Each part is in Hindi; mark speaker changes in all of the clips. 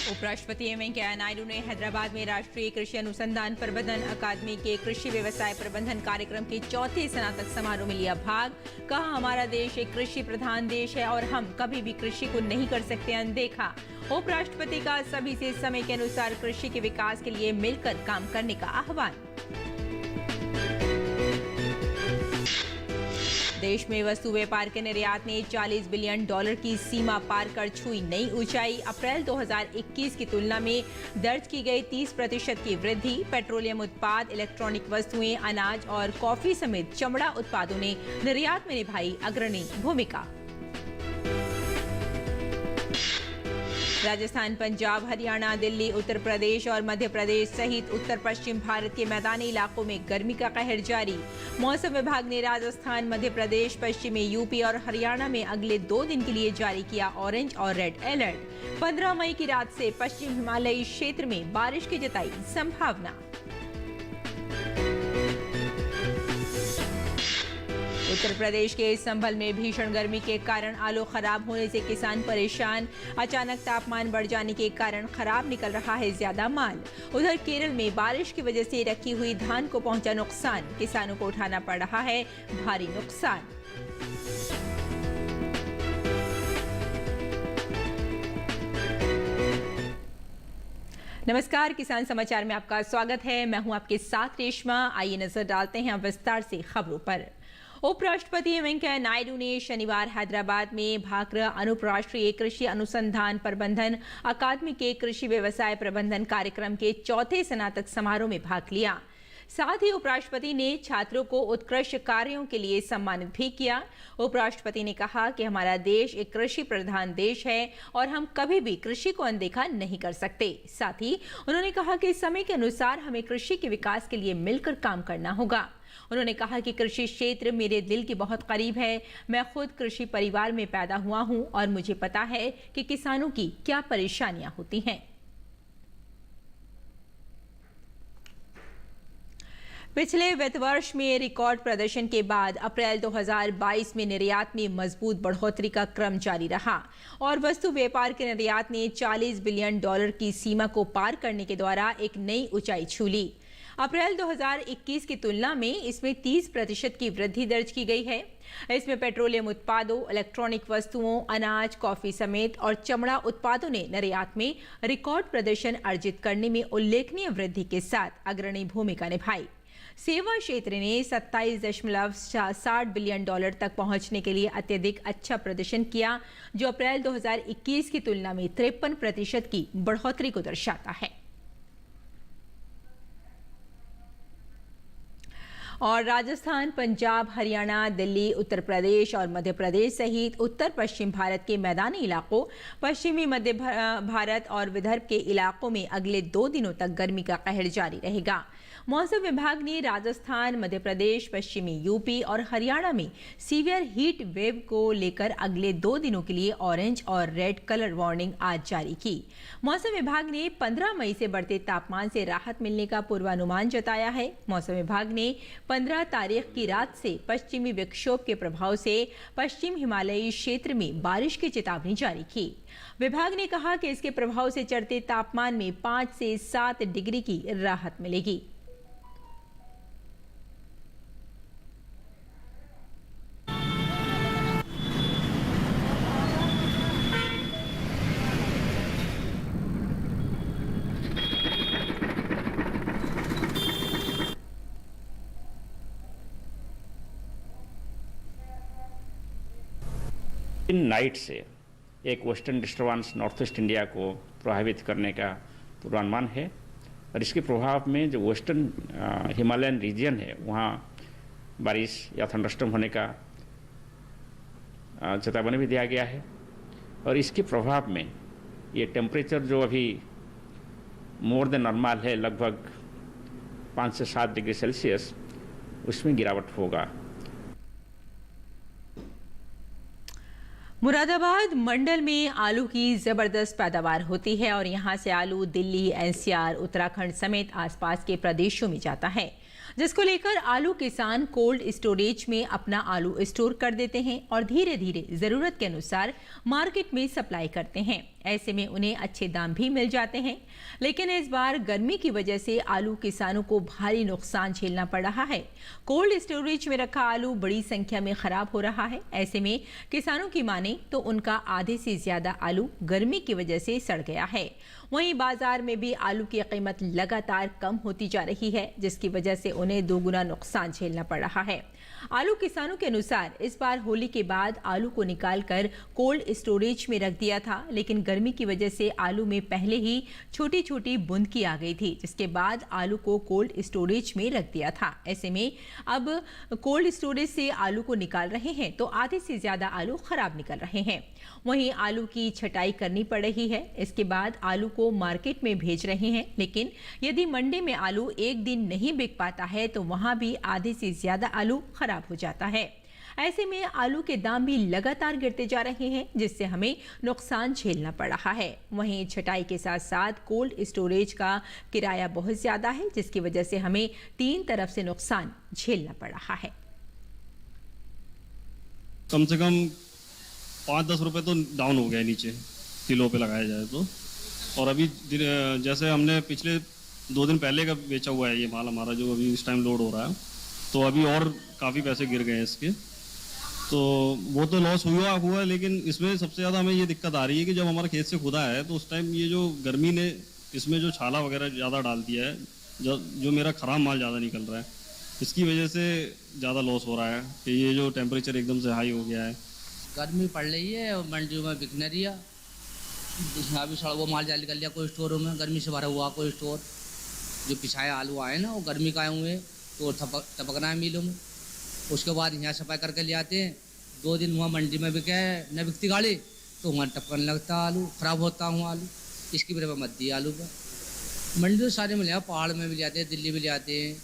Speaker 1: उपराष्ट्रपति एम वेंकैया नायडू ने हैदराबाद में राष्ट्रीय कृषि अनुसंधान प्रबंधन अकादमी के कृषि व्यवसाय प्रबंधन कार्यक्रम के चौथे स्नातक समारोह में लिया भाग। कहा, हमारा देश एक कृषि प्रधान देश है और हम कभी भी कृषि को नहीं कर सकते अनदेखा। उपराष्ट्रपति का सभी से समय के अनुसार कृषि के विकास के लिए मिलकर काम करने का आह्वान। देश में वस्तु व्यापार के निर्यात ने $40 बिलियन की सीमा पार कर छुई नई ऊंचाई। अप्रैल 2021 की तुलना में दर्ज की गई 30% की वृद्धि। पेट्रोलियम उत्पाद, इलेक्ट्रॉनिक वस्तुएं, अनाज और कॉफी समेत चमड़ा उत्पादों ने निर्यात में निभाई अग्रणी भूमिका। राजस्थान, पंजाब, हरियाणा, दिल्ली, उत्तर प्रदेश और मध्य प्रदेश सहित उत्तर पश्चिम भारत के मैदानी इलाकों में गर्मी का कहर जारी। मौसम विभाग ने राजस्थान, मध्य प्रदेश, पश्चिमी यूपी और हरियाणा में अगले 2 दिन के लिए जारी किया ऑरेंज और रेड अलर्ट। 15 मई की रात से पश्चिम हिमालयी क्षेत्र में बारिश की जताई संभावना। उत्तर प्रदेश के संभल में भीषण गर्मी के कारण आलू खराब होने से किसान परेशान। अचानक तापमान बढ़ जाने के कारण खराब निकल रहा है ज्यादा माल। उधर केरल में बारिश की वजह से रखी हुई धान को पहुंचा नुकसान। किसानों को उठाना पड़ रहा है भारी नुकसान। नमस्कार, किसान समाचार में आपका स्वागत है। मैं हूं आपके साथ रेशमा। आइए नजर डालते हैं विस्तार से खबरों पर। उपराष्ट्रपति एम वेंकैया नायडू ने शनिवार हैदराबाद में भाकरा अनुप राष्ट्रीय कृषि अनुसंधान प्रबंधन अकादमी के कृषि व्यवसाय प्रबंधन कार्यक्रम के चौथे स्नातक समारोह में भाग लिया। साथ ही उपराष्ट्रपति ने छात्रों को उत्कृष्ट कार्यों के लिए सम्मानित भी किया। उपराष्ट्रपति ने कहा कि हमारा देश एक कृषि प्रधान देश है और हम कभी भी कृषि को अनदेखा नहीं कर सकते। साथ ही उन्होंने कहा कि समय के अनुसार हमें कृषि के विकास के लिए मिलकर काम करना होगा। उन्होंने कहा कि कृषि क्षेत्र मेरे दिल के बहुत करीब है। मैं खुद कृषि परिवार में पैदा हुआ हूं और मुझे पता है कि किसानों की क्या परेशानियां होती हैं। पिछले वित्त वर्ष में रिकॉर्ड प्रदर्शन के बाद अप्रैल 2022 में निर्यात में मजबूत बढ़ोतरी का क्रम जारी रहा और वस्तु व्यापार के निर्यात ने $40 बिलियन की सीमा को पार करने के द्वारा एक नई ऊंचाई छू ली। अप्रैल 2021 की तुलना में इसमें 30% की वृद्धि दर्ज की गई है। इसमें पेट्रोलियम उत्पादों, इलेक्ट्रॉनिक वस्तुओं, अनाज, कॉफी समेत और चमड़ा उत्पादों ने निर्यात में रिकॉर्ड प्रदर्शन अर्जित करने में उल्लेखनीय वृद्धि के साथ अग्रणी भूमिका निभाई। सेवा क्षेत्र ने $27.60 बिलियन तक पहुंचने के लिए अत्यधिक अच्छा प्रदर्शन किया, जो अप्रैल 2021 की तुलना में 53% की बढ़ोतरी को दर्शाता है। और राजस्थान, पंजाब, हरियाणा, दिल्ली, उत्तर प्रदेश और मध्य प्रदेश सहित उत्तर पश्चिम भारत के मैदानी इलाकों, पश्चिमी मध्य भारत और विदर्भ के इलाकों में अगले 2 दिनों तक गर्मी का कहर जारी रहेगा। मौसम विभाग ने राजस्थान, मध्य प्रदेश, पश्चिमी यूपी और हरियाणा में सीवियर हीट वेव को लेकर अगले 2 दिनों के लिए ऑरेंज और रेड कलर वार्निंग आज जारी की। मौसम विभाग ने 15 मई से बढ़ते तापमान से राहत मिलने का पूर्वानुमान जताया है। मौसम विभाग ने 15 तारीख की रात से पश्चिमी विक्षोभ के प्रभाव से पश्चिम हिमालयी क्षेत्र में बारिश की चेतावनी जारी की। विभाग ने कहा कि इसके प्रभाव से चढ़ते तापमान में 5 से 7 डिग्री की राहत मिलेगी।
Speaker 2: इन नाइट से एक western disturbance north east India को प्रभावित करने का पूर्वानुमान है और इसके प्रभाव में जो वेस्टर्न हिमालयन रीजन है वहाँ बारिश या थंडरस्टॉर्म होने का चेतावनी भी दिया गया है। और इसके प्रभाव में ये टेम्परेचर जो अभी मोर देन नॉर्मल है, लगभग 5 से 7 डिग्री सेल्सियस, उसमें गिरावट होगा।
Speaker 1: मुरादाबाद मंडल में आलू की जबरदस्त पैदावार होती है और यहां से आलू दिल्ली, एनसीआर, उत्तराखंड समेत आसपास के प्रदेशों में जाता है, जिसको लेकर आलू किसान कोल्ड स्टोरेज में अपना आलू स्टोर कर देते हैं और धीरे धीरे जरूरत के अनुसार मार्केट में सप्लाई करते हैं। ऐसे में उन्हें अच्छे दाम भी मिल जाते हैं। लेकिन इस बार गर्मी की वजह से आलू किसानों को भारी नुकसान झेलना पड़ रहा है। कोल्ड स्टोरेज में रखा आलू बड़ी संख्या में खराब हो रहा है। ऐसे में किसानों की माने तो उनका आधे से ज्यादा आलू गर्मी की वजह से सड़ गया है। वहीं बाजार में भी आलू की कीमत लगातार कम होती जा रही है, जिसकी वजह से उन्हें दोगुना नुकसान झेलना पड़ रहा है। आलू किसानों के अनुसार इस बार होली के बाद आलू को निकालकर कोल्ड स्टोरेज में रख दिया था, लेकिन गर्मी की वजह से आलू में पहले ही छोटी छोटी बूंदकी आ गई थी, जिसके बाद आलू को कोल्ड स्टोरेज में रख दिया था। ऐसे में अब कोल्ड स्टोरेज से आलू को निकाल रहे हैं तो आधे से ज्यादा आलू खराब निकल रहे हैं। वहीं आलू की छटाई करनी पड़ रही है। इसके बाद आलू को मार्केट में भेज रहे हैं, लेकिन यदि मंडी में आलू एक दिन नहीं बिक पाता है तो वहां भी आधे से ज्यादा आलू खराब हो जाता है। ऐसे में आलू के दाम भी लगातार गिरते जा रहे हैं, जिससे हमें नुकसान झेलना पड़ रहा है। वहीं छटाई के साथ साथ कोल्ड स्टोरेज का किराया बहुत ज्यादा है, जिसकी वजह से हमें तीन तरफ से नुकसान झेलना पड़ रहा है।
Speaker 3: कम से कम 5-10 रुपए तो डाउन हो गया नीचे किलो पे लगाया जाए तो। और अभी जैसे हमने पिछले 2 दिन पहले का बेचा हुआ है ये माल हमारा, जो अभी इस टाइम लोड हो रहा है, तो अभी और काफ़ी पैसे गिर गए हैं इसके, तो वो तो लॉस हुआ है। लेकिन इसमें सबसे ज़्यादा हमें ये दिक्कत आ रही है कि जब हमारा खेत से खुदा है तो उस टाइम ये जो गर्मी ने इसमें जो छाला वगैरह ज़्यादा डाल दिया है, जो मेरा ख़राब माल ज़्यादा निकल रहा है, इसकी वजह से ज़्यादा लॉस हो रहा है कि ये जो टेम्परेचर एकदम से हाई हो गया है।
Speaker 4: गर्मी पड़ रही है और मंडियों में बिक नहीं रही है। अभी वो माल जाली कर लिया कोई स्टोरों में, गर्मी से भरा हुआ कोई स्टोर। जो पिछाए आलू आए ना वो गर्मी का आए हुए तो टपकना है मिलों में। उसके बाद यहाँ सफाई करके ले आते हैं। 2 दिन वहाँ मंडी में बिके न बिकती गाड़ी तो वहाँ टपकने लगता आलू, ख़राब होता हूँ आलू। इसकी वजह पर मत दी आलू पर। मंडी तो सारे में ले, पहाड़ में भी ले आते हैं, दिल्ली भी ले आते हैं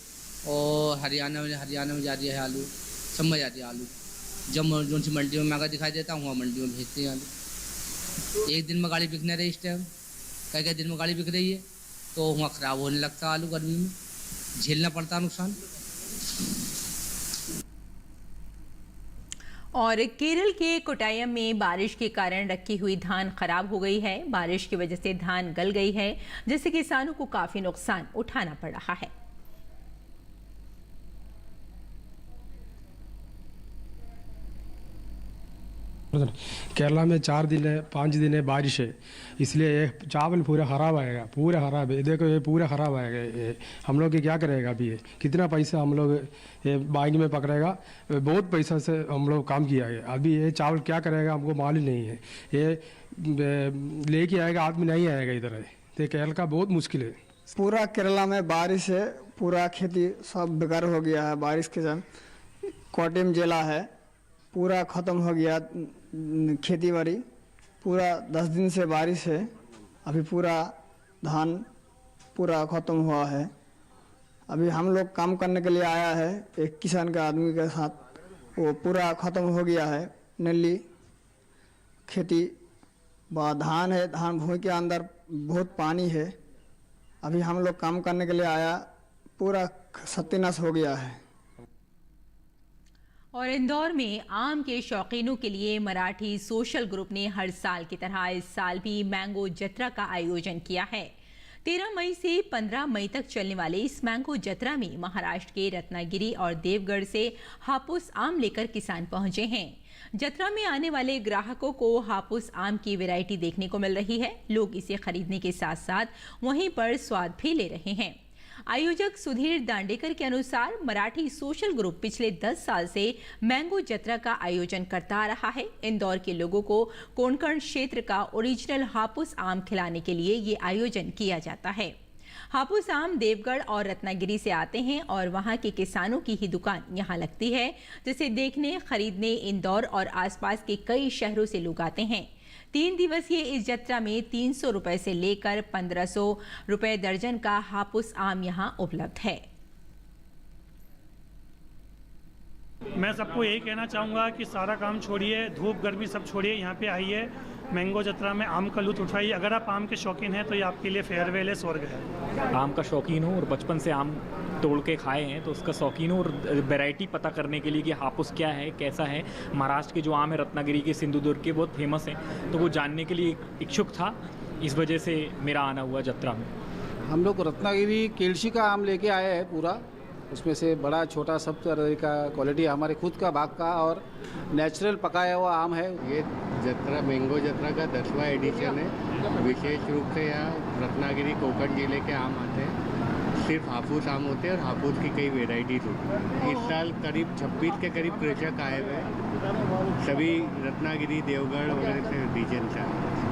Speaker 4: और हरियाणा में जा रही है आलू, सब में जाती है आलू। जब जो सी मंडी में महंगा दिखाई देता हूँ वहाँ मंडी में भेजते हैं आलू। एक दिन में गाड़ी बिकने रही, इस टाइम कई दिन में गाड़ी बिक रही है तो वहाँ ख़राब होने लगता आलू। गर्मी में झेलना पड़ता नुकसान।
Speaker 1: और केरल के कोट्टायम में बारिश के कारण रखी हुई धान खराब हो गई है। बारिश की वजह से धान गल गई है, जिससे किसानों को काफ़ी नुकसान उठाना पड़ रहा है।
Speaker 5: केरला में 4 दिन है 5 दिन है बारिश है, इसलिए ये चावल पूरा ख़राब आएगा, पूरा ख़राब है। देखो ये पूरा ख़राब आएगा। ये हम लोग क्या करेगा अभी? ये कितना पैसा हम लोग ये बाइक में पकड़ेगा? बहुत पैसा से हम लोग काम किया है। अभी ये चावल क्या करेगा हमको मालूम नहीं है। ये लेके आएगा आदमी नहीं आएगा इधर है, तो केरल का बहुत मुश्किल है।
Speaker 6: पूरा केरला में बारिश है, पूरा खेती सब बेकार हो गया है। बारिश के समय कोट्टयम जिला है पूरा ख़त्म हो गया, खेती बाड़ी पूरा 10 दिन से बारिश है। अभी पूरा धान पूरा ख़त्म हुआ है। अभी हम लोग काम करने के लिए आया है एक किसान का आदमी के साथ, वो पूरा ख़त्म हो गया है। नली खेती धान है, धान भूमि के अंदर बहुत पानी है। अभी हम लोग काम करने के लिए आया, पूरा सत्यानाश हो गया है।
Speaker 1: और इंदौर में आम के शौकीनों के लिए मराठी सोशल ग्रुप ने हर साल की तरह इस साल भी मैंगो जत्रा का आयोजन किया है। 13 मई से 15 मई तक चलने वाले इस मैंगो जत्रा में महाराष्ट्र के रत्नागिरी और देवगढ़ से हापुस आम लेकर किसान पहुंचे हैं। जत्रा में आने वाले ग्राहकों को हापुस आम की वैरायटी देखने को मिल रही है। लोग इसे खरीदने के साथ साथ वहीं पर स्वाद भी ले रहे हैं। आयोजक सुधीर दांडेकर के अनुसार मराठी सोशल ग्रुप पिछले 10 साल से मैंगो जत्रा का आयोजन करता आ रहा है। इंदौर के लोगों को कोंकण क्षेत्र का ओरिजिनल हापुस आम खिलाने के लिए ये आयोजन किया जाता है। हापुस आम देवगढ़ और रत्नागिरी से आते हैं और वहां के किसानों की ही दुकान यहां लगती है, जिसे देखने खरीदने इंदौर और आसपास के कई शहरों से लोग आते हैं। 3 दिवसीय इस जत्रा में 300 रुपए से लेकर 1500 रुपए दर्जन का हापुस आम यहां उपलब्ध है।
Speaker 7: मैं सबको यही कहना चाहूँगा कि सारा काम छोड़िए, धूप गर्मी सब छोड़िए, यहाँ पे आइए, मैंगो जत्रा में आम का लुत्फ उठाइए। अगर आप आम के शौकीन हैं तो ये आपके लिए फेयरवेल है, स्वर्ग है।
Speaker 8: आम का शौकीन हूँ और बचपन से आम तोड़ के खाए हैं, तो उसका शौकीन हूँ और वैरायटी पता करने के लिए कि हापुस क्या है, कैसा है। महाराष्ट्र के जो आम है, रत्नागिरी के, सिंधुदुर्ग के, बहुत फेमस हैं, तो वो जानने के लिए इच्छुक था। इस वजह से मेरा आना हुआ जत्रा में।
Speaker 9: हम लोग रत्नागिरी केलशी का आम लेके आए हैं पूरा, उसमें से बड़ा छोटा सब तरह का क्वालिटी हमारे खुद का बाग का और नेचुरल पकाया हुआ आम है।
Speaker 10: ये जत्रा मैंगो जत्रा का 10वां एडिशन है। विशेष रूप से यहाँ रत्नागिरी कोकण जिले के आम आते हैं। सिर्फ हापुस आम होते हैं और हापुस की कई वेराइटीज होती हैं। इस साल करीब 26 के करीब कृषक आए हुए हैं, सभी रत्नागिरी, देवगढ़ वगैरह से रीजन से आए हैं।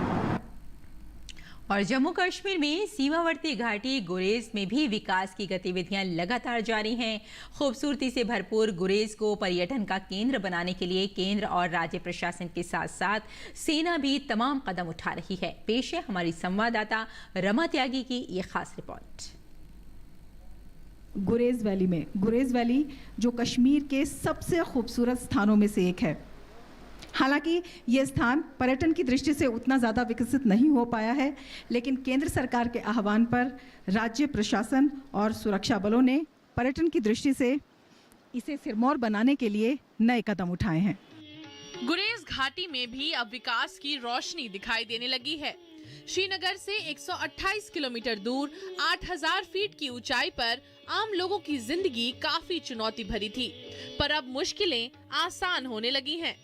Speaker 1: और जम्मू कश्मीर में सीमावर्ती घाटी गुरेज में भी विकास की गतिविधियां लगातार जारी हैं। खूबसूरती से भरपूर गुरेज को पर्यटन का केंद्र बनाने के लिए केंद्र और राज्य प्रशासन के साथ साथ सेना भी तमाम कदम उठा रही है। पेश है हमारी संवाददाता रमा त्यागी की ये खास रिपोर्ट।
Speaker 11: गुरेज वैली में, गुरेज वैली जो कश्मीर के सबसे खूबसूरत स्थानों में से एक है। हालांकि ये स्थान पर्यटन की दृष्टि से उतना ज़्यादा विकसित नहीं हो पाया है, लेकिन केंद्र सरकार के आह्वान पर राज्य प्रशासन और सुरक्षा बलों ने पर्यटन की दृष्टि से इसे सिरमौर बनाने के लिए नए कदम उठाए हैं।
Speaker 12: गुरेज घाटी में भी अब विकास की रोशनी दिखाई देने लगी है। श्रीनगर से 128 किलोमीटर दूर 8000 फीट की ऊंचाई पर आम लोगों की जिंदगी काफी चुनौती भरी थी, पर अब मुश्किलें आसान होने लगी हैं।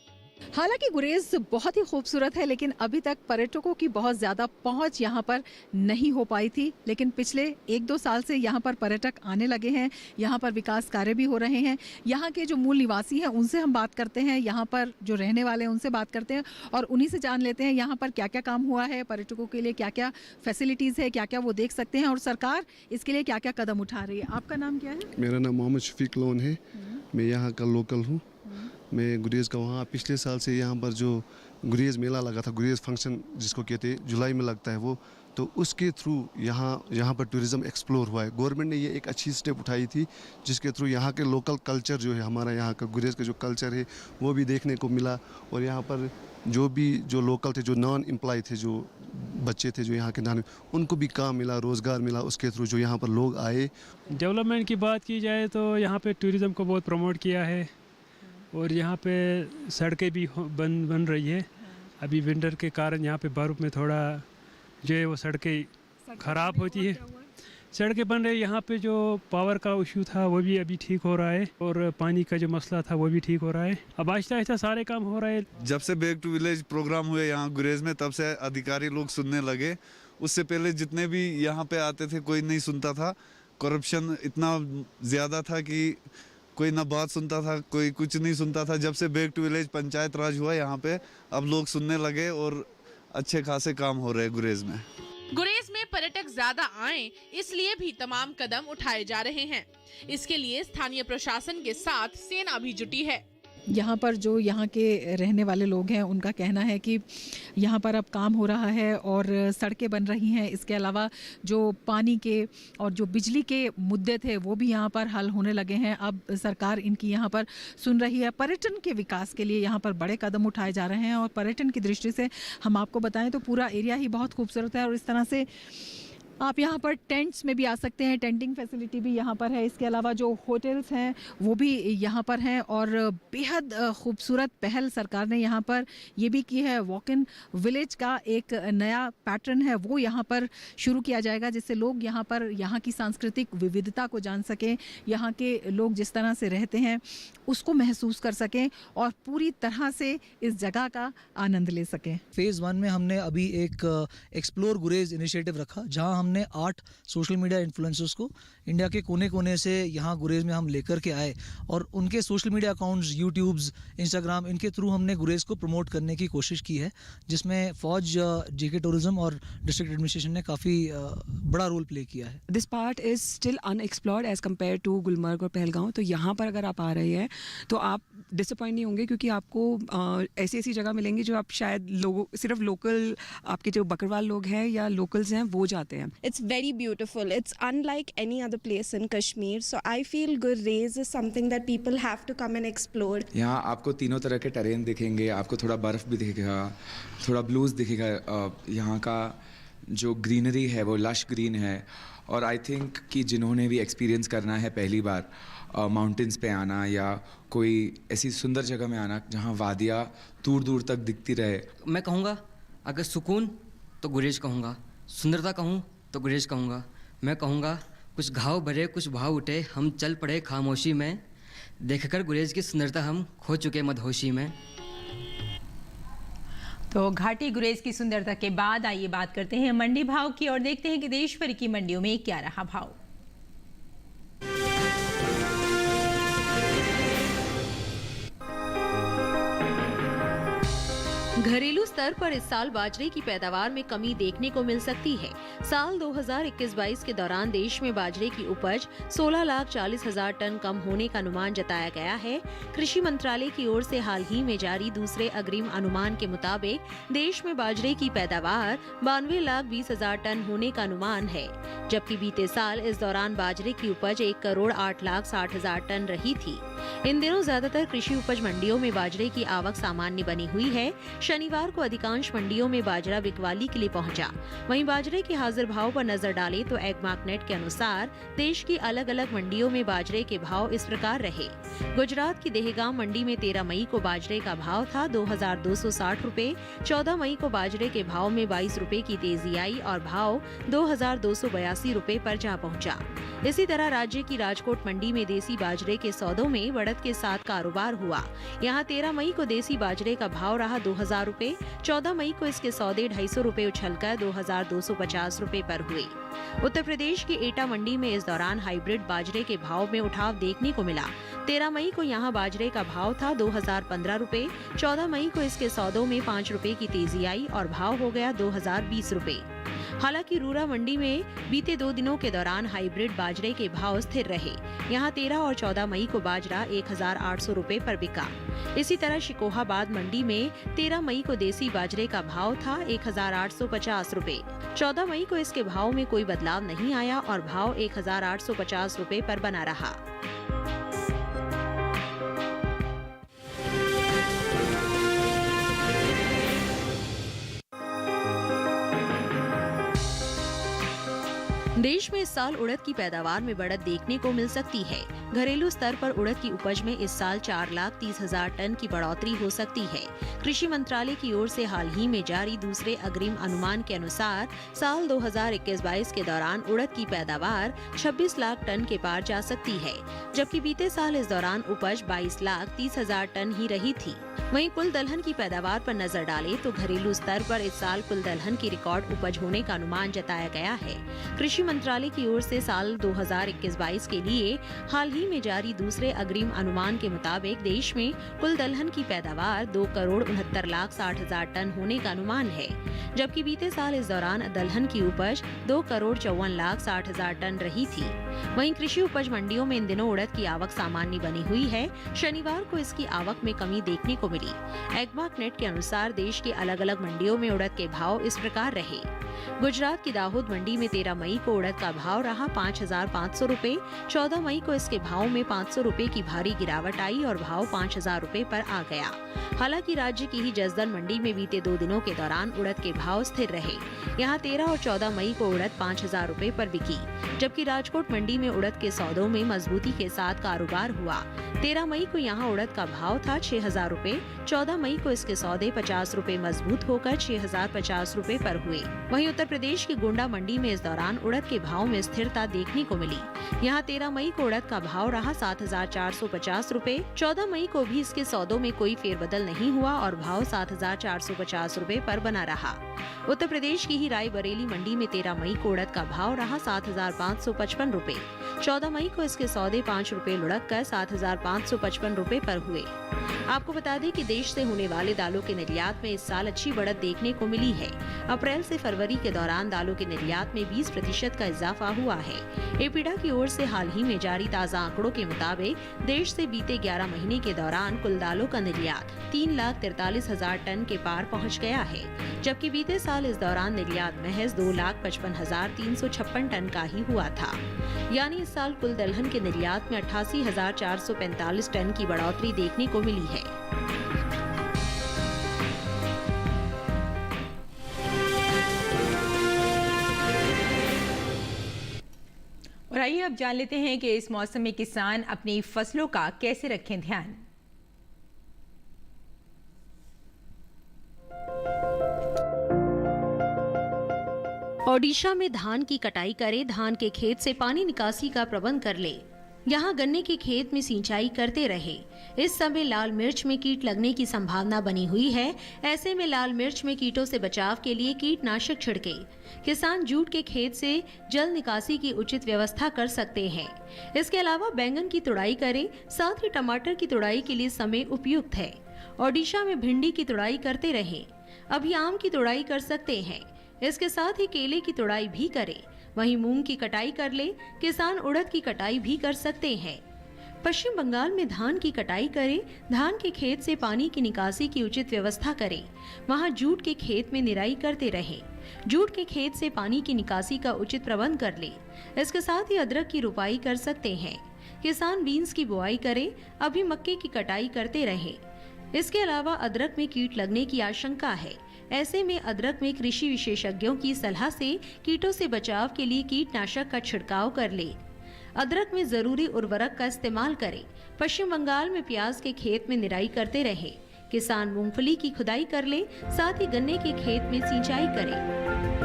Speaker 11: हालांकि गुरेज बहुत ही खूबसूरत है, लेकिन अभी तक पर्यटकों की बहुत ज़्यादा पहुंच यहां पर नहीं हो पाई थी। लेकिन पिछले 1-2 साल से यहां पर पर्यटक आने लगे हैं, यहां पर विकास कार्य भी हो रहे हैं। यहां के जो मूल निवासी हैं उनसे हम बात करते हैं, यहां पर जो रहने वाले हैं उनसे बात करते हैं और उन्हीं से जान लेते हैं यहां पर क्या क्या काम हुआ है, पर्यटकों के लिए क्या क्या फैसिलिटीज़ है, क्या क्या वो देख सकते हैं और सरकार इसके लिए क्या क्या कदम उठा रही है। आपका नाम क्या है?
Speaker 13: मेरा नाम मोहम्मद शफीक लोन है, मैं यहाँ का लोकल हूँ। मैं गुरेज का वहाँ पिछले साल से यहाँ पर जो गुरेज मेला लगा था, गुरेज फंक्शन जिसको कहते हैं, जुलाई में लगता है वो, तो उसके थ्रू यहाँ पर टूरिज़्म एक्सप्लोर हुआ है। गवर्नमेंट ने ये एक अच्छी स्टेप उठाई थी जिसके थ्रू यहाँ के लोकल कल्चर जो है, हमारा यहाँ का गुरेज का जो कल्चर है वो भी देखने को मिला। और यहाँ पर जो लोकल थे, जो नॉन एम्प्लॉय थे, जो बच्चे थे जो यहाँ के नाम, उनको भी काम मिला, रोज़गार मिला उसके थ्रू जो यहाँ पर लोग आए।
Speaker 14: डेवलपमेंट की बात की जाए तो यहाँ पे टूरिज़्म को बहुत प्रमोट किया है और यहाँ पे सड़कें भी बन रही है। अभी विंटर के कारण यहाँ पे बर्फ़ में थोड़ा जो है वो सड़कें ख़राब होती है, सड़कें बन रही। यहाँ पे जो पावर का इशू था वो भी अभी ठीक हो रहा है और पानी का जो मसला था वो भी ठीक हो रहा है। अब आहिस्ता आहिस्ता सारे काम हो रहे हैं।
Speaker 15: जब से बैक टू विलेज प्रोग्राम हुए यहाँ गुरेज में, तब से अधिकारी लोग सुनने लगे। उससे पहले जितने भी यहाँ पे आते थे कोई नहीं सुनता था। करप्शन इतना ज़्यादा था कि कोई ना बात सुनता था, कोई कुछ नहीं सुनता था। जब से बैक टू विलेज पंचायत राज हुआ यहाँ पे, अब लोग सुनने लगे और अच्छे खासे काम हो रहे हैं गुरेज में।
Speaker 12: गुरेज में पर्यटक ज्यादा आएं, इसलिए भी तमाम कदम उठाए जा रहे हैं। इसके लिए स्थानीय प्रशासन के साथ सेना भी जुटी है।
Speaker 11: यहाँ पर जो यहाँ के रहने वाले लोग हैं उनका कहना है कि यहाँ पर अब काम हो रहा है और सड़कें बन रही हैं। इसके अलावा जो पानी के और जो बिजली के मुद्दे थे वो भी यहाँ पर हल होने लगे हैं। अब सरकार इनकी यहाँ पर सुन रही है। पर्यटन के विकास के लिए यहाँ पर बड़े कदम उठाए जा रहे हैं और पर्यटन की दृष्टि से हम आपको बताएं तो पूरा एरिया ही बहुत खूबसूरत है और इस तरह से आप यहाँ पर टेंट्स में भी आ सकते हैं, टेंटिंग फैसिलिटी भी यहाँ पर है। इसके अलावा जो होटल्स हैं वो भी यहाँ पर हैं और बेहद खूबसूरत पहल सरकार ने यहाँ पर ये भी की है। वॉक इन विलेज का एक नया पैटर्न है वो यहाँ पर शुरू किया जाएगा, जिससे लोग यहाँ पर यहाँ की सांस्कृतिक विविधता को जान सकें, यहाँ के लोग जिस तरह से रहते हैं उसको महसूस कर सकें और पूरी तरह से इस जगह का आनंद ले सकें।
Speaker 16: फेज़ 1 में हमने अभी एक एक्सप्लोर गुरेज इनिशिएटिव रखा, जहां हमने 8 सोशल मीडिया इन्फ्लुएंसर्स को इंडिया के कोने कोने से यहाँ गुरेज में हम लेकर के आए और उनके social media accounts, YouTubes, Instagram, इनके थ्रू हमने गुरेज को प्रमोट करने की कोशिश की है, जिसमें फौज, जेके टूरिज्म और डिस्ट्रिक्ट एडमिनिस्ट्रेशन ने काफ़ी बड़ा रोल प्ले किया है।
Speaker 17: This part is still unexplored as compare to Gulmarg और पहलगांव। तो यहाँ पर अगर आप आ रहे हैं तो आप डिसअपॉइंट नहीं होंगे, क्योंकि आपको ऐसी ऐसी जगह मिलेंगी जो आप शायद लोगों, सिर्फ लोकल आपके जो बकरवाल लोग हैं या लोकल्स हैं वो जाते हैं।
Speaker 18: It's very beautiful. It's unlike any other place in Kashmir. So I feel Gurrez is something that people have to come and explore.
Speaker 19: यहाँ आपको तीनों तरह के टेरेन दिखेंगे, आपको थोड़ा बर्फ़ भी दिखेगा, थोड़ा ब्लूज़ दिखेगा, यहाँ का जो ग्रीनरी है वो लश ग्रीन है। और आई थिंक कि जिन्होंने भी एक्सपीरियंस करना है पहली बार माउंटेन्स पे आना या कोई ऐसी सुंदर जगह में आना जहाँ वादियाँ दूर दूर तक दिखती रहे।
Speaker 20: मैं कहूँगा अगर सुकून तो गुरेज कहूँगा, सुंदरता कहूँ तो गुरेज कहूँगा। मैं कहूँगा कुछ घाव भरे कुछ भाव उठे, हम चल पड़े खामोशी में, देखकर गुरेज की सुंदरता हम खो चुके मदहोशी में।
Speaker 1: तो घाटी गुरेज की सुंदरता के बाद आइए बात करते हैं मंडी भाव की और देखते हैं कि देश भर की मंडियों में क्या रहा भाव।
Speaker 21: घरेलू स्तर पर इस साल बाजरे की पैदावार में कमी देखने को मिल सकती है। साल 2021-22 के दौरान देश में बाजरे की उपज 16,40,000 टन कम होने का अनुमान जताया गया है। कृषि मंत्रालय की ओर से हाल ही में जारी दूसरे अग्रिम अनुमान के मुताबिक देश में बाजरे की पैदावार 92,20,000 टन होने का अनुमान है, जबकि बीते साल इस दौरान बाजरे की उपज 1,08,60,000 टन रही थी। इन दिनों ज्यादातर कृषि उपज मंडियों में बाजरे की आवक सामान्य बनी हुई है। शनिवार को अधिकांश मंडियों में बाजरा बिकवाली के लिए पहुंचा। वहीं बाजरे के हाजिर भाव पर नजर डालें तो एगमार्कनेट के अनुसार देश की अलग अलग मंडियों में बाजरे के भाव इस प्रकार रहे। गुजरात की देहगाम मंडी में 13 मई को बाजरे का भाव था 2,260 रुपए। 14 मई को बाजरे के भाव में 22 रुपए की तेजी आई और भाव 2,282 रुपए पर जा पहुंचा। इसी तरह राज्य की राजकोट मंडी में देसी बाजरे के सौदों में बढ़त के साथ कारोबार हुआ। यहाँ 13 मई को देसी बाजरे का भाव रहा 2,000 रुपए। 14 मई को इसके सौदे 250 रुपए उछलकर 2,250 रुपए पर हुए। उत्तर प्रदेश की एटा मंडी में इस दौरान हाइब्रिड बाजरे के भाव में उठाव देखने को मिला। 13 मई को यहाँ बाजरे का भाव था 2,015 रुपए। 14 मई को इसके सौदों में 5 रुपए की तेजी आई और भाव हो गया 2,020 रुपए। हालांकि रूरा मंडी में बीते 2 दिनों के दौरान हाइब्रिड बाजरे के भाव स्थिर रहे। यहाँ 13 और 14 मई को बाजरा 1,800 रुपए पर बिका। इसी तरह शिकोहाबाद मंडी में 13 मई को देसी बाजरे का भाव था 1,850 रुपए। 14 मई को इसके भाव में कोई बदलाव नहीं आया और भाव 1,850 रुपए पर बना रहा। देश में इस साल उड़द की पैदावार में बढ़त देखने को मिल सकती है। घरेलू स्तर पर उड़द की उपज में इस साल 4,30,000 टन की बढ़ोतरी हो सकती है। कृषि मंत्रालय की ओर से हाल ही में जारी दूसरे अग्रिम अनुमान के अनुसार साल 2021-22 के दौरान उड़द की पैदावार 26 लाख टन के पार जा सकती है, जबकि बीते साल इस दौरान उपज 22,30,000 टन ही रही थी। वहीं कुल दलहन की पैदावार पर नजर डालें तो घरेलू स्तर पर इस साल कुल दलहन की रिकॉर्ड उपज होने का अनुमान जताया गया है। कृषि मंत्रालय की ओर से साल 2021-22 के लिए हाल ही में जारी दूसरे अग्रिम अनुमान के मुताबिक देश में कुल दलहन की पैदावार 2,69,60,000 टन होने का अनुमान है, जबकि बीते साल इस दौरान दलहन की उपज 2,54,60,000 टन रही थी। वहीं कृषि उपज मंडियों में इन दिनों उड़द की आवक सामान्य बनी हुई है। शनिवार को इसकी आवक में कमी देखने को मिली। एगमार्कनेट के अनुसार देश की अलग अलग मंडियों में उड़द के भाव इस प्रकार रहे। गुजरात की दाहोद मंडी में 13 मई को उड़द का भाव रहा 5,500 रुपए। 14 मई को इसके भाव में 500 रुपए की भारी गिरावट आई और भाव 5,000 रुपए पर आ गया। हालांकि राज्य की ही जसदन मंडी में बीते 2 दिनों के दौरान उड़द के भाव स्थिर रहे। यहाँ 13 और 14 मई को उड़द 5,000 रुपए पर बिकी, जबकि राजकोट मंडी में उड़द के सौदों में मजबूती के साथ कारोबार हुआ। 13 मई को यहाँ उड़द का भाव था 6,000 रुपए। 14 मई को इसके सौदे 50 रुपए मजबूत होकर 6,050 रुपए पर हुए। वहीं उत्तर प्रदेश की गोंडा मंडी में इस दौरान उड़द के भाव में स्थिरता देखने को मिली। यहाँ 13 मई को उड़द का भाव रहा 7,450 रुपए। 14 मई को भी इसके सौदों में कोई फेरबदल नहीं हुआ और भाव 7,450 रुपए पर बना रहा। उत्तर प्रदेश की ही रायबरेली मंडी में 13 मई को उड़द का भाव रहा 7,555 रुपए। 14 मई को इसके सौदे 5 रुपए लुढ़क कर 7,555 रुपए पर हुए। आपको बता दें कि देश से होने वाले दालों के निर्यात में इस साल अच्छी बढ़त देखने को मिली है। अप्रैल से फरवरी के दौरान दालों के निर्यात में 20% का इजाफा हुआ है। एपीडा की ओर से हाल ही में जारी ताज़ा आंकड़ों के मुताबिक देश से बीते 11 महीने के दौरान कुल दालों का निर्यात 3,43,000 टन के पार पहुंच गया है, जबकि बीते साल इस दौरान निर्यात महज 2,55,356 टन का ही हुआ था। यानी इस साल कुल दलहन के निर्यात में 88,445 टन की बढ़ोतरी देखने को मिली है।
Speaker 1: आइए अब जान लेते हैं कि इस मौसम में किसान अपनी फसलों का कैसे रखें ध्यान।
Speaker 21: ओडिशा में धान की कटाई करे, धान के खेत से पानी निकासी का प्रबंध कर ले। यहाँ गन्ने के खेत में सिंचाई करते रहे। इस समय लाल मिर्च में कीट लगने की संभावना बनी हुई है। ऐसे में लाल मिर्च में कीटों से बचाव के लिए कीटनाशक छिड़के। किसान जूट के खेत से जल निकासी की उचित व्यवस्था कर सकते हैं। इसके अलावा बैंगन की तुड़ाई करें, साथ ही टमाटर की तुड़ाई के लिए समय उपयुक्त है। ओडिशा में भिंडी की तुड़ाई करते रहे। अभी आम की तुड़ाई कर सकते हैं। इसके साथ ही केले की तुड़ाई भी करें। वहीं मूंग की कटाई कर ले। किसान उड़द की कटाई भी कर सकते हैं। पश्चिम बंगाल में धान की कटाई करें। धान के खेत से पानी की निकासी की उचित व्यवस्था करें। वहां जूट के खेत में निराई करते रहें। जूट के खेत से पानी की निकासी का उचित प्रबंध कर ले। इसके साथ ही अदरक की रुपाई कर सकते हैं। किसान बीन्स की बुआई करें। अभी मक्के की कटाई करते रहें। इसके अलावा अदरक में कीट लगने की आशंका है। ऐसे में अदरक में कृषि विशेषज्ञों की सलाह से कीटों से बचाव के लिए कीटनाशक का छिड़काव कर ले। अदरक में जरूरी उर्वरक का इस्तेमाल करें। पश्चिम बंगाल में प्याज के खेत में निराई करते रहे। किसान मूंगफली की खुदाई कर ले, साथ ही गन्ने के खेत में सिंचाई करें।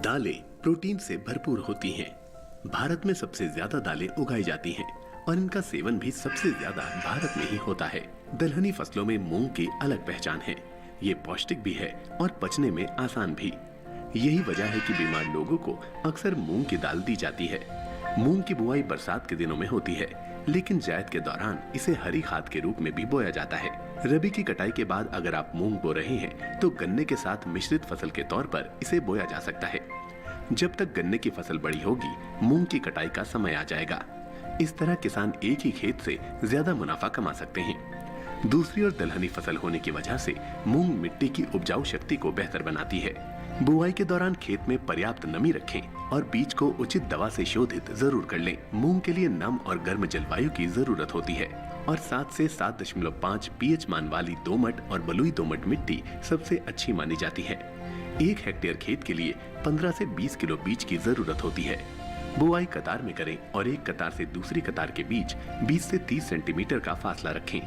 Speaker 2: दालें प्रोटीन से भरपूर होती हैं। भारत में सबसे ज्यादा दालें उगाई जाती हैं और इनका सेवन भी सबसे ज्यादा भारत में ही होता है। दलहनी फसलों में मूंग की अलग पहचान है। ये पौष्टिक भी है और पचने में आसान भी। यही वजह है कि बीमार लोगों को अक्सर मूंग की दाल दी जाती है। मूंग की बुआई बरसात के दिनों में होती है, लेकिन जायद के दौरान इसे हरी खाद के रूप में भी बोया जाता है। रबी की कटाई के बाद अगर आप मूंग बो रहे हैं तो गन्ने के साथ मिश्रित फसल के तौर पर इसे बोया जा सकता है। जब तक गन्ने की फसल बड़ी होगी, मूंग की कटाई का समय आ जाएगा। इस तरह किसान एक ही खेत से ज्यादा मुनाफा कमा सकते हैं। दूसरी ओर दलहनी फसल होने की वजह से मूंग मिट्टी की उपजाऊ शक्ति को बेहतर बनाती है। बुआई के दौरान खेत में पर्याप्त नमी रखें और बीज को उचित दवा से शोधित जरूर कर लें। मूंग के लिए नम और गर्म जलवायु की जरूरत होती है और 7 से 7.5 पीएच मान वाली दोमट और बलुई दोमट मिट्टी सबसे अच्छी मानी जाती है। 1 हेक्टेयर खेत के लिए 15 से 20 किलो बीज की जरूरत होती है। बुआई कतार में करें और एक कतार से दूसरी कतार के बीच 20 से 30 सेंटीमीटर का फासला रखें।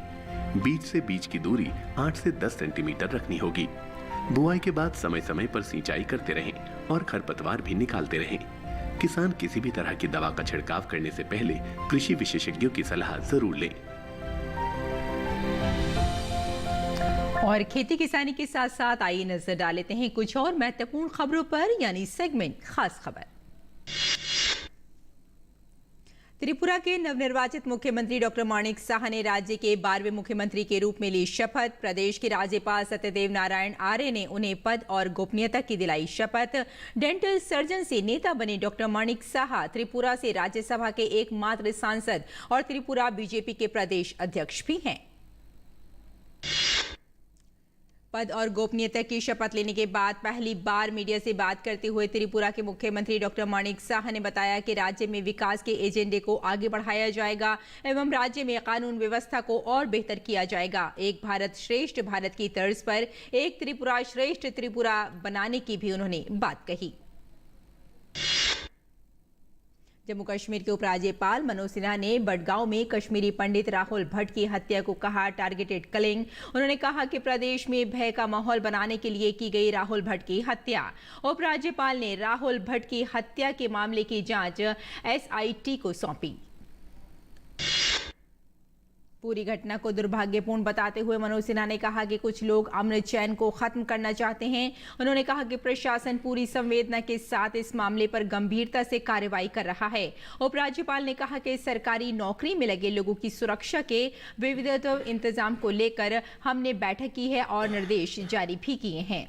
Speaker 2: बीज से बीज की दूरी 8 से 10 सेंटीमीटर रखनी होगी। बुआई के बाद समय समय पर सिंचाई करते रहें और खरपतवार भी निकालते रहें। किसान किसी भी तरह की दवा का छिड़काव करने से पहले कृषि विशेषज्ञों की सलाह जरूर लें।
Speaker 1: और खेती किसानी के साथ साथ आइए नजर डाल लेते हैं कुछ और महत्वपूर्ण खबरों पर, यानी सेगमेंट खास खबर। त्रिपुरा के नवनिर्वाचित मुख्यमंत्री डॉक्टर माणिक साह ने राज्य के 12वें मुख्यमंत्री के रूप में ली शपथ। प्रदेश के राज्यपाल सत्यदेव नारायण आर्य ने उन्हें पद और गोपनीयता की दिलाई शपथ। डेंटल सर्जन से नेता बने डॉक्टर माणिक साह त्रिपुरा से राज्यसभा के एकमात्र सांसद और त्रिपुरा बीजेपी के प्रदेश अध्यक्ष भी हैं। पद और गोपनीयता की शपथ लेने के बाद पहली बार मीडिया से बात करते हुए त्रिपुरा के मुख्यमंत्री डॉक्टर माणिक साह ने बताया कि राज्य में विकास के एजेंडे को आगे बढ़ाया जाएगा एवं राज्य में कानून व्यवस्था को और बेहतर किया जाएगा। एक भारत श्रेष्ठ भारत की तर्ज पर एक त्रिपुरा श्रेष्ठ त्रिपुरा बनाने की भी उन्होंने बात कही। जम्मू कश्मीर के उपराज्यपाल मनोज सिन्हा ने बडगांव में कश्मीरी पंडित राहुल भट्ट की हत्या को कहा टारगेटेड किलिंग। उन्होंने कहा कि प्रदेश में भय का माहौल बनाने के लिए की गई राहुल भट्ट की हत्या। उपराज्यपाल ने राहुल भट्ट की हत्या के मामले की जांच एसआईटी को सौंपी। पूरी घटना को दुर्भाग्यपूर्ण बताते हुए मनोज सिन्हा ने कहा कि कुछ लोग अमन चैन को खत्म करना चाहते हैं। उन्होंने कहा कि प्रशासन पूरी संवेदना के साथ इस मामले पर गंभीरता से कार्रवाई कर रहा है। उपराज्यपाल ने कहा कि सरकारी नौकरी में लगे लोगों की सुरक्षा के विविध इंतजाम को लेकर हमने बैठक की है और निर्देश जारी भी किए हैं।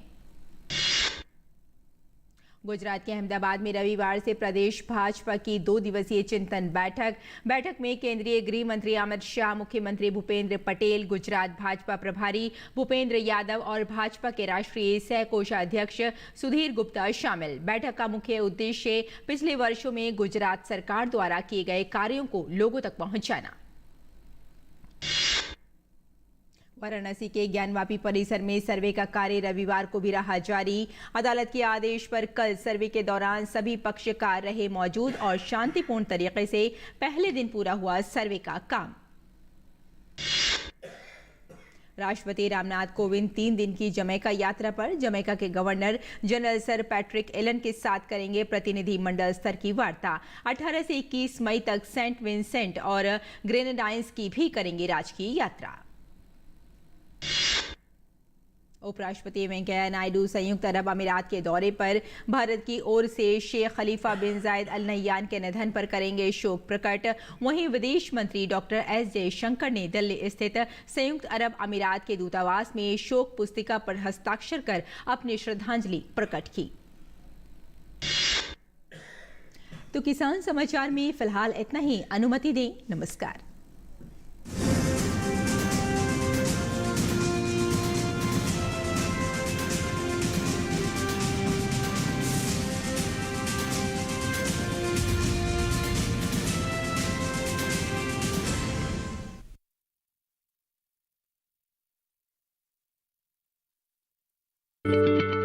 Speaker 1: गुजरात के अहमदाबाद में रविवार से प्रदेश भाजपा की 2 दिवसीय चिंतन बैठक में केंद्रीय गृह मंत्री अमित शाह, मुख्यमंत्री भूपेंद्र पटेल, गुजरात भाजपा प्रभारी भूपेंद्र यादव और भाजपा के राष्ट्रीय सह कोषाध्यक्ष सुधीर गुप्ता शामिल। बैठक का मुख्य उद्देश्य पिछले वर्षों में गुजरात सरकार द्वारा किए गए कार्यों को लोगों तक पहुंचाना। वाराणसी के ज्ञानवापी परिसर में सर्वे का कार्य रविवार को भी रहा जारी। अदालत के आदेश पर कल सर्वे के दौरान सभी पक्षकार रहे मौजूद और शांतिपूर्ण तरीके से पहले दिन पूरा हुआ सर्वे का काम। राष्ट्रपति रामनाथ कोविंद 3 दिन की जमैका यात्रा पर। जमैका के governor general sir Patrick Allen के साथ करेंगे प्रतिनिधि मंडल स्तर की वार्ता। 18 से 21 मई तक सेंट विंसेंट और ग्रेनेडाइंस की भी करेंगे राजकीय यात्रा। उपराष्ट्रपति वेंकैया नायडू संयुक्त अरब अमीरात के दौरे पर। भारत की ओर से शेख खलीफा बिन जायद अल नह्यान के निधन पर करेंगे शोक प्रकट। वहीं विदेश मंत्री डॉक्टर एस जयशंकर ने दिल्ली स्थित संयुक्त अरब अमीरात के दूतावास में शोक पुस्तिका पर हस्ताक्षर कर अपनी श्रद्धांजलि प्रकट की। तो किसान समाचार में फिलहाल इतना ही। अनुमति दें। नमस्कार।
Speaker 2: Thank you.